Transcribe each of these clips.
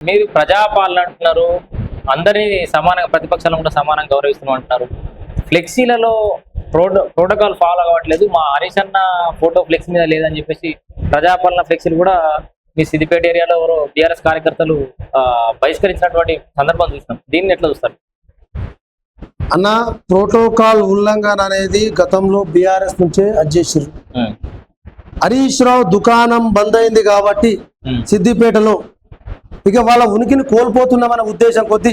మీరు ప్రజాపాలన అంటున్నారు, అందరినీ సమానంగా ప్రతిపక్షాలను కూడా సమానంగా గౌరవిస్తున్నాం అంటున్నారు. ఫ్లెక్సీలలో ప్రోటోకాల్ ఫాలో అవ్వట్లేదు, మా హరీష్ అన్న ఫోటో ఫ్లెక్సీ మీద లేదని చెప్పేసి ప్రజాపాలన ఫ్లెక్సీలు కూడా మీ సిద్దిపేట ఏరియాలో ఎవరో టీఆర్ఎస్ కార్యకర్తలు బహిష్కరించినటువంటి సందర్భం చూసినాం. దీన్ని ఎట్లా చూస్తారు అన్న? ప్రోటోకాల్ ఉల్లంఘన అనేది గతంలో బీఆర్ఎస్ నుంచే అధ్యక్షుడు హరీష్ రావు దుకాణం బంద్ అయింది కాబట్టి సిద్దిపేటలో ఇక వాళ్ళ ఉనికిని కోల్పోతున్నామన్న ఉద్దేశం కొద్దీ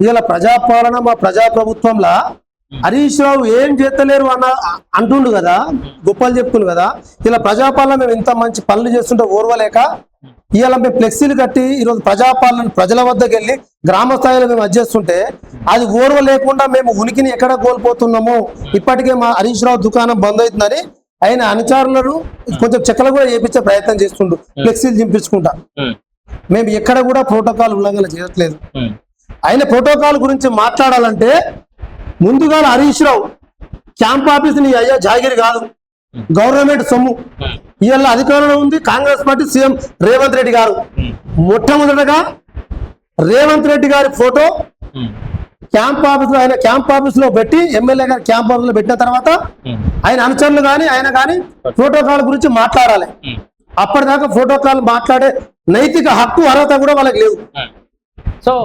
ఇవాళ ప్రజాపాలన మా ప్రజాప్రభుత్వంలా హరీష్ రావు ఏం చేస్తలేరు అన్న అంటుండు కదా, గొప్పలు చెప్తుండు కదా. ఇలా ప్రజాపాలన మేము ఇంత మంచి పనులు చేస్తుంటే ఓర్వలేక ఇవాళ మేము ఫ్లెక్సీలు కట్టి ఈరోజు ప్రజాపాలన ప్రజల వద్దకు వెళ్ళి గ్రామ స్థాయిలో మేము అధ్యస్తుంటే అది ఓర్వ లేకుండా మేము ఉనికిని ఎక్కడ కోల్పోతున్నామో, ఇప్పటికే మా హరీష్ రావు దుకాణం బంద్ అవుతుందని ఆయన అనుచరులను కొంచెం చెక్కలు కూడా చేపించే ప్రయత్నం చేస్తుండు, ఫ్లెక్సీలు చింపించుకుంటా. మేము ఎక్కడ కూడా ప్రోటోకాల్ ఉల్లంఘన చేయట్లేదు. ఆయన ప్రోటోకాల్ గురించి మాట్లాడాలంటే ముందుగా హరీష్ రావు క్యాంప్ ఆఫీస్ ని అయ్యా జాగిరి కాదు, గవర్నమెంట్ సొమ్ము. ఇవాళ అధికారంలో ఉంది కాంగ్రెస్ పార్టీ, సీఎం రేవంత్ రెడ్డి గారు. మొట్టమొదటగా రేవంత్ రెడ్డి గారి ఫోటో క్యాంప్ ఆఫీస్ లో, ఆయన క్యాంప్ ఆఫీస్ లో పెట్టి, ఎమ్మెల్యే గారు క్యాంప్ ఆఫీస్ లో పెట్టిన తర్వాత ఆయన అనుచరులు కానీ ఆయన కానీ ప్రోటోకాల్ గురించి మాట్లాడాలి. అప్పటిదాకా ప్రోటోకాల్ మాట్లాడే నైతిక హక్కు అర్హత కూడా వాళ్ళకి లేవు. సో